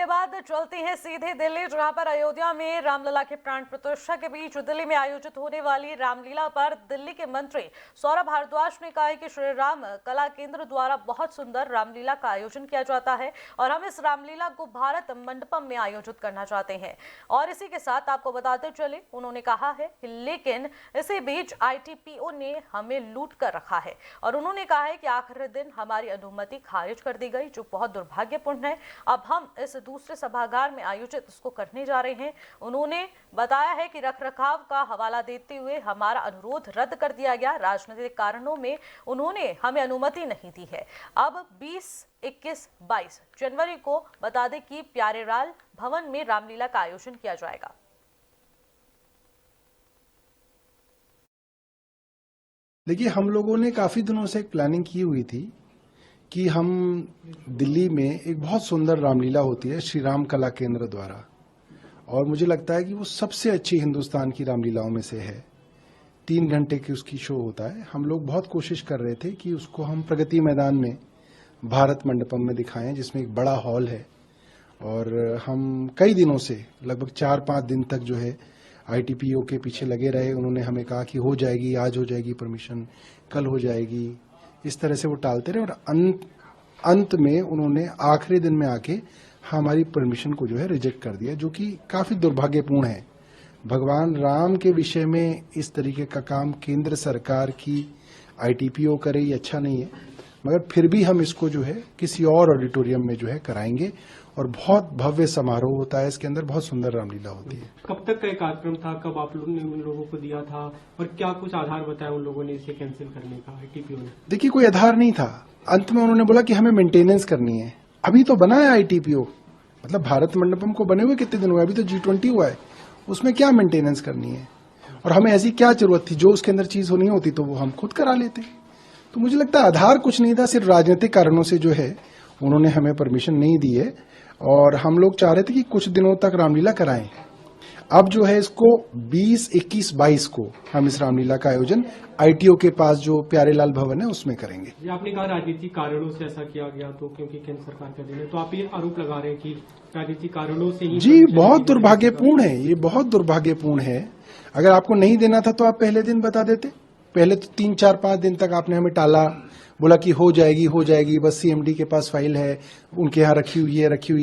के बाद चलते हैं सीधे दिल्ली, जहां पर अयोध्या में रामलला के प्राण प्रतिष्ठा के बीच दिल्ली में आयोजित होने वाली रामलीला पर दिल्ली के मंत्री सौरभ भारद्वाज ने कहा है कि श्री राम कला केंद्र द्वारा बहुत सुंदर रामलीला का आयोजन किया जाता है और हम इस रामलीला को भारत मंडपम में आयोजित करना चाहते हैं। और इसी के साथ आपको बताते चले, उन्होंने कहा है कि लेकिन इसी बीच ITPO ने हमें लूट कर रखा है और उन्होंने कहा है कि आखिरी दिन हमारी अनुमति खारिज कर दी गई, जो बहुत दुर्भाग्यपूर्ण है। अब हम इस दूसरे सभागार में आयोजित इसको करने जा रहे हैं। उन्होंने बताया है कि रखरखाव का हवाला देते हुए हमारा अनुरोध रद्द कर दिया गया। राजनीतिक कारणों में उन्होंने हमें अनुमति नहीं दी है। अब 20, 21, 22 जनवरी को बता दें कि प्यारेलाल भवन में रामलीला का आयोजन किया जाएगा। देखिए, हम लोगों ने काफी दिनों से एक प्लानिंग की हुई थी कि हम दिल्ली में एक बहुत सुंदर रामलीला होती है श्री राम कला केंद्र द्वारा, और मुझे लगता है कि वो सबसे अच्छी हिंदुस्तान की रामलीलाओं में से है। 3 घंटे की उसकी शो होता है। हम लोग बहुत कोशिश कर रहे थे कि उसको हम प्रगति मैदान में भारत मंडपम में दिखाएं, जिसमें एक बड़ा हॉल है। और हम कई दिनों से लगभग 4-5 दिन तक जो है ITPO के पीछे लगे रहे। उन्होंने हमें कहा कि हो जाएगी, आज हो जाएगी परमिशन, कल हो जाएगी, इस तरह से वो टालते रहे और अंत में उन्होंने आखिरी दिन में आके हमारी परमिशन को जो है रिजेक्ट कर दिया, जो कि काफी दुर्भाग्यपूर्ण है। भगवान राम के विषय में इस तरीके का काम केंद्र सरकार की ITPO करे, ये अच्छा नहीं है। मगर फिर भी हम इसको जो है किसी और ऑडिटोरियम में जो है कराएंगे और बहुत भव्य समारोह होता है इसके अंदर, बहुत सुंदर रामलीला होती है। कब तक का एक कार्यक्रम था, कब आप लोगों ने उन लोगों को दिया था और क्या कुछ आधार बताया उन लोगों ने इसे कैंसिल करने का ITPO ने? देखिए, कोई आधार नहीं था। अंत में उन्होंने बोला कि हमें मेंटेनेंस करनी है। अभी तो बना है ITPO, मतलब भारत मंडपम को बने हुए कितने दिन हुए, अभी तो G20 हुआ है, उसमें क्या मेंटेनेंस करनी है और हमें ऐसी क्या जरूरत थी? जो उसके अंदर चीज होनी होती तो वो हम खुद करा लेते। तो मुझे लगता है आधार कुछ नहीं था, सिर्फ राजनीतिक कारणों से जो है उन्होंने हमें परमिशन नहीं दी है और हम लोग चाह रहे थे कि कुछ दिनों तक रामलीला कराएं। अब जो है इसको 20, 21, 22 को हम इस रामलीला का आयोजन ITO के पास जो प्यारेलाल भवन है उसमें करेंगे। ये आपने कहा राजनीतिक कारणों से ऐसा किया गया, तो क्योंकि केंद्र सरकार का दिन है, तो आप ये आरोप लगा रहे हैं कि राजनीतिक कारणों से ही? जी, बहुत दुर्भाग्यपूर्ण है, ये बहुत दुर्भाग्यपूर्ण है। अगर आपको नहीं देना था तो आप पहले दिन बता देते। पहले तो 3, 4, 5 दिन तक आपने हमें टाला, बोला कि हो जाएगी, बस CMD के पास फाइल है, उनके यहाँ रखी हुई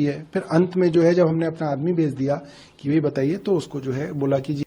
है। फिर अंत में जो है जब हमने अपना आदमी भेज दिया कि ये बताइए, तो उसको जो है बोला कि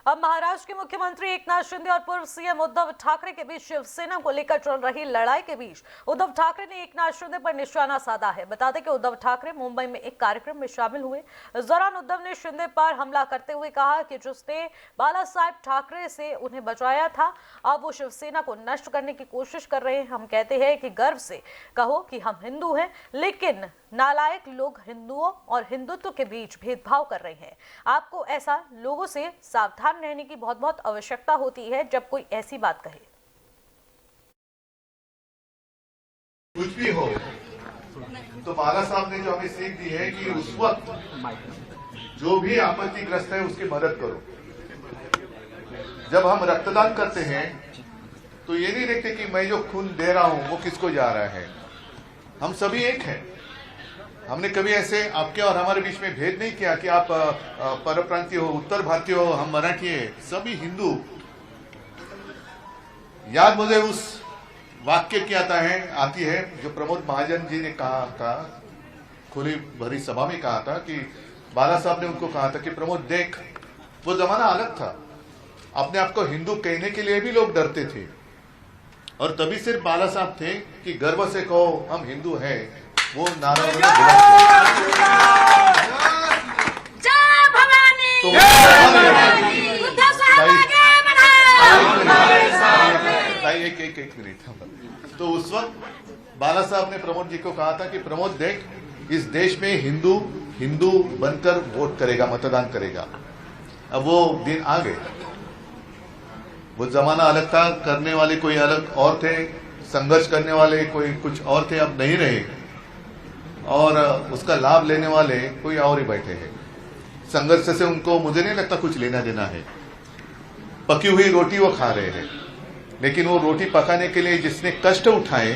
अब महाराष्ट्र के मुख्यमंत्री एकनाथ शिंदे और पूर्व CM उद्धव ठाकरे के बीच शिवसेना को लेकर चल रही लड़ाई के बीच उद्धव ठाकरे ने एकनाथ शिंदे पर निशाना साधा है। बता दें कि उद्धव ठाकरे मुंबई में एक कार्यक्रम में शामिल हुए। इस दौरान उद्धव ने शिंदे पर हमला करते हुए कहा कि जिसने बाला साहेब ठाकरे से उन्हें बचाया था, अब वो शिवसेना को नष्ट करने की कोशिश कर रहे हैं। हम कहते हैं कि गर्व से कहो कि हम हिंदू हैं, लेकिन नालायक लोग हिंदुओं और हिंदुत्व के बीच भेदभाव कर रहे हैं। आपको ऐसा लोगों से सावधान रहने की बहुत बहुत आवश्यकता होती है जब कोई ऐसी बात कहे। कुछ भी हो, तो बाला साहब ने जो हमें सीख दी है कि उस वक्त जो भी आपत्तिग्रस्त है उसकी मदद करो। जब हम रक्तदान करते हैं तो ये नहीं देखते कि मैं जो खून दे रहा हूं वो किसको जा रहा है। हम सभी एक हैं। हमने कभी ऐसे आपके और हमारे बीच में भेद नहीं किया कि आप परप्रांतीय हो, उत्तर भारतीय हो, हम मराठी है, सभी हिंदू। याद मुझे उस वाक्य की आती है जो प्रमोद महाजन जी ने कहा था, खुली भरी सभा में कहा था कि बाला साहब ने उनको कहा था कि प्रमोद देख, वो जमाना अलग था, अपने आप को हिंदू कहने के लिए भी लोग डरते थे और तभी सिर्फ बाला साहब थे कि गर्व से कहो हम हिंदू हैं, वो नारा एक मिनट। तो उस वक्त बाला साहब ने प्रमोद जी को कहा था कि प्रमोद देख, इस देश में हिंदू बनकर वोट करेगा, मतदान करेगा। अब वो दिन आ गए। वो जमाना अलग था, करने वाले कोई अलग और थे, संघर्ष करने वाले कोई कुछ और थे, अब नहीं रहे और उसका लाभ लेने वाले कोई और ही बैठे हैं। संघर्ष से उनको मुझे नहीं लगता कुछ लेना देना है। पकी हुई रोटी वो खा रहे हैं, लेकिन वो रोटी पकाने के लिए जिसने कष्ट उठाए,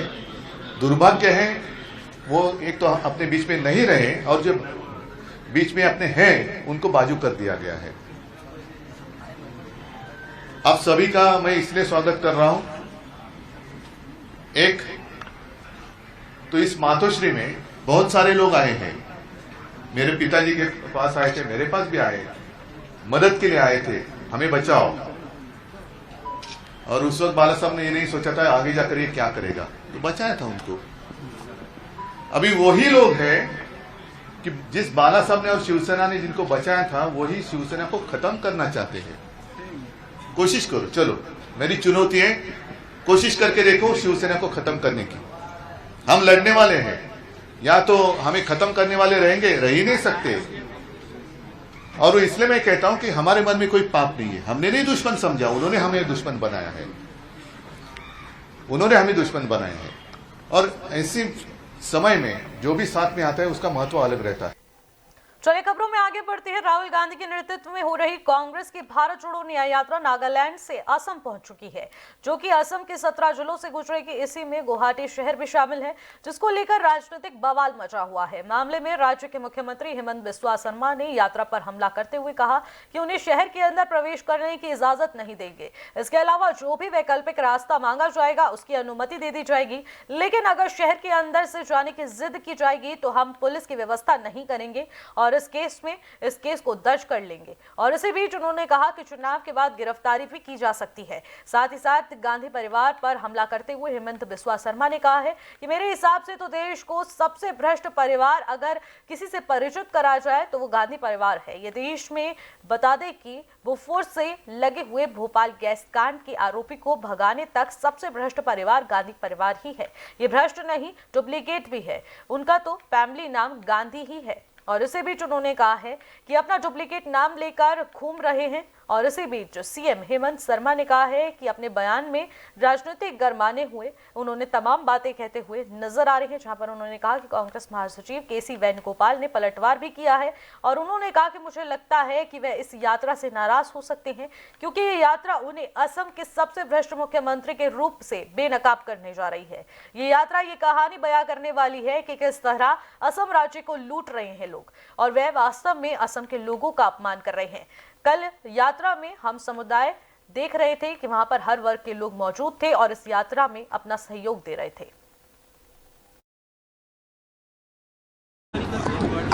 दुर्भाग्य है वो एक तो अपने बीच में नहीं रहे और जो बीच में अपने हैं उनको बाजू कर दिया गया है। आप सभी का मैं इसलिए स्वागत कर रहा हूं, एक तो इस मातोश्री में बहुत सारे लोग आए हैं, मेरे पिताजी के पास आए थे, मेरे पास भी आए, मदद के लिए आए थे, हमें बचाओ। और उस वक्त बाला साहब ने ये नहीं सोचा था आगे जाकर ये क्या करेगा, तो बचाया था उनको। अभी वही लोग हैं कि जिस बाला साहब ने और शिवसेना ने जिनको बचाया था, वही शिवसेना को खत्म करना चाहते हैं। कोशिश करो, चलो मेरी चुनौती है, कोशिश करके देखो शिवसेना को खत्म करने की। हम लड़ने वाले हैं, या तो हमें खत्म करने वाले रहेंगे, रह ही नहीं सकते। और इसलिए मैं कहता हूं कि हमारे मन में कोई पाप नहीं है, हमने नहीं दुश्मन समझा, उन्होंने हमें दुश्मन बनाया है, उन्होंने हमें दुश्मन बनाया है। और ऐसे समय में जो भी साथ में आता है उसका महत्व अलग रहता है। चलिए खबरों में आगे बढ़ते हैं। राहुल गांधी के नेतृत्व में हो रही कांग्रेस की भारत जोड़ो न्याय यात्रा नागालैंड से असम पहुंच चुकी है, जो कि असम के 17 जिलों से गुजरेगी। इसी में गुवाहाटी शहर भी शामिल है, जिसको लेकर राजनीतिक बवाल मचा हुआ है। मामले में राज्य के मुख्यमंत्री हेमंत बिस्वा शर्मा ने यात्रा पर हमला करते हुए कहा कि उन्हें शहर के अंदर प्रवेश करने की इजाजत नहीं देंगे। इसके अलावा जो भी वैकल्पिक रास्ता मांगा जाएगा उसकी अनुमति दे दी जाएगी, लेकिन अगर शहर के अंदर से जाने की जिद की जाएगी तो हम पुलिस की व्यवस्था नहीं करेंगे और इस केस को दर्ज कर लेंगे। और इसी बीच उन्होंने कहा कि चुनाव के बाद गिरफ्तारी भी की जा सकती है। साथ ही साथ गांधी परिवार पर हमला करते हुए हेमंत बिस्वा शर्मा ने कहा है कि मेरे हिसाब से तो देश को सबसे भ्रष्ट परिवार अगर किसी से परिचित करा जाए तो वो गांधी परिवार है। ये देश में बता दें कि बोफोर्स से लगे हुए भोपाल गैस कांड के आरोपी को भगाने तक सबसे भ्रष्ट परिवार गांधी परिवार ही है। ये भ्रष्ट नहीं, डुप्लीकेट भी है। उनका तो फैमिली नाम गांधी ही है। और इसी बीच उन्होंने कहा है कि अपना डुप्लीकेट नाम लेकर घूम रहे हैं। और इसी बीच सीएम हेमंत शर्मा ने कहा है कि अपने बयान में राजनीतिक गरमाने हुए उन्होंने तमाम बातें कहते हुए नजर आ रहे हैं, जहां पर उन्होंने कहा कि कांग्रेस महासचिव केसी वेणुगोपाल ने पलटवार भी किया है। और उन्होंने कहा कि मुझे लगता है कि वह इस यात्रा से नाराज हो सकते हैं, क्योंकि ये यात्रा उन्हें असम के सबसे भ्रष्ट मुख्यमंत्री के रूप से बेनकाब करने जा रही है। ये यात्रा ये कहानी बयां करने वाली है कि किस तरह असम राज्य को लूट रहे हैं लोग, और वह वास्तव में असम के लोगों का अपमान कर रहे हैं। कल यात्रा में हम समुदाय देख रहे थे कि वहां पर हर वर्ग के लोग मौजूद थे और इस यात्रा में अपना सहयोग दे रहे थे।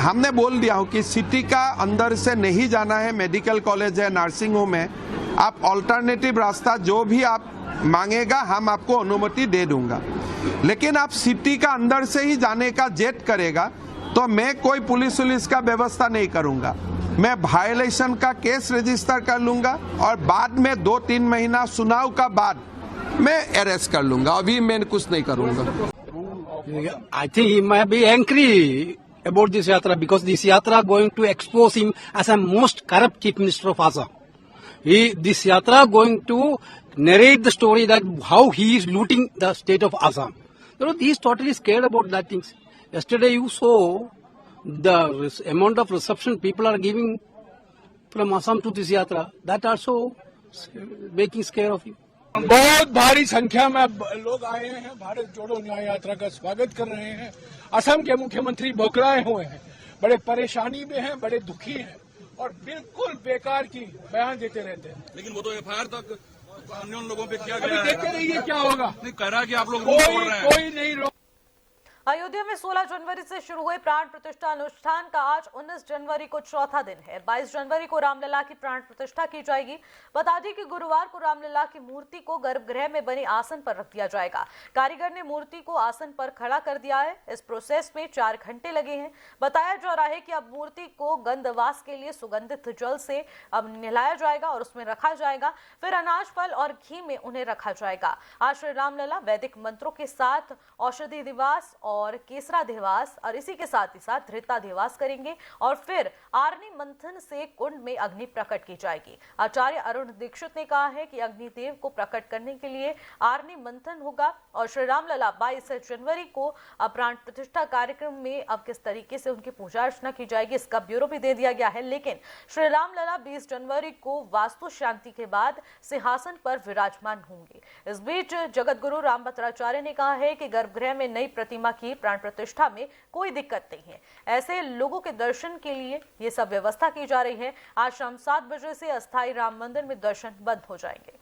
हमने बोल दिया हो कि सिटी का अंदर से नहीं जाना है, मेडिकल कॉलेज है, नर्सिंग होम है, आप ऑल्टरनेटिव रास्ता जो भी आप मांगेगा हम आपको अनुमति दे दूंगा। लेकिन आप सिटी का अंदर से ही जाने का जेट करेगा तो मैं कोई पुलिस का व्यवस्था नहीं करूंगा, मैं वायलेशन का केस रजिस्टर कर लूंगा और बाद में 2-3 महीना सुनाव का बाद मैं अरेस्ट कर लूंगा। अभी मैं कुछ नहीं करूंगा। I think he might be angry about this yatra because this yatra going to expose him as a most corrupt chief minister of Assam. This yatra going to narrate the story that how he is looting the state of Assam. You know, he is totally scared about that things. Yesterday you saw the amount of reception people are giving from Assam to this yatra. That also making scare of him. बहुत भारी संख्या में लोग आए हैं, भारत जोड़ो न्याय यात्रा का स्वागत कर रहे हैं। असम के मुख्यमंत्री बौखलाए हुए हैं, बड़े परेशानी में हैं, बड़े दुखी हैं और बिल्कुल बेकार की बयान देते रहते हैं। लेकिन वो तो एफआईआर तक अन्य लोगों पे किया अभी गया है। देखते रहिए क्या होगा। नहीं कह रहा है कि आप लोग कोई नहीं रोक। अयोध्या में 16 जनवरी से शुरू हुए प्राण प्रतिष्ठा अनुष्ठान का आज 19 जनवरी को चौथा दिन है। 22 जनवरी को रामलला की प्राण प्रतिष्ठा की जाएगी। बता दें कि गुरुवार को रामलला की मूर्ति को गर्भगृह में बने आसन पर रख दिया जाएगा। कारीगर ने मूर्ति को आसन पर खड़ा कर दिया है। इस प्रोसेस में 4 घंटे लगे हैं। बताया जा रहा है कि अब मूर्ति को गंधवास के लिए सुगंधित जल से अब नहलाया जाएगा और उसमें रखा जाएगा। फिर अनाज, फल और घी में उन्हें रखा जाएगा। आज श्री रामलला वैदिक मंत्रों के साथ औषधि दिवास और केसरा दिवास और इसी के साथ ही साथ धृता दिवास करेंगे और फिर आरनी मंथन से कुंड में अग्नि प्रकट की जाएगी। आचार्य अरुण दीक्षित ने कहा है कि अग्निदेव को प्रकट करने के लिए आरनी मंथन होगा और श्री रामलला 22 जनवरी को प्राण प्रतिष्ठा कार्यक्रम में अब किस तरीके से उनकी पूजा अर्चना की जाएगी इसका ब्यूरो भी दे दिया गया है। लेकिन श्री रामलला 20 जनवरी को वास्तु शांति के बाद सिंहासन पर विराजमान होंगे। इस बीच जगत गुरु रामभद्राचार्य ने कहा है कि गर्भगृह में नई प्रतिमा की की प्राण प्रतिष्ठा में कोई दिक्कत नहीं है। ऐसे लोगों के दर्शन के लिए ये सब व्यवस्था की जा रही है। आज शाम 7 बजे से अस्थायी राम मंदिर में दर्शन बंद हो जाएंगे।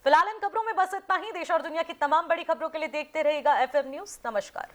फिलहाल इन खबरों में बस इतना ही। देश और दुनिया की तमाम बड़ी खबरों के लिए देखते रहिएगा FM न्यूज। नमस्कार।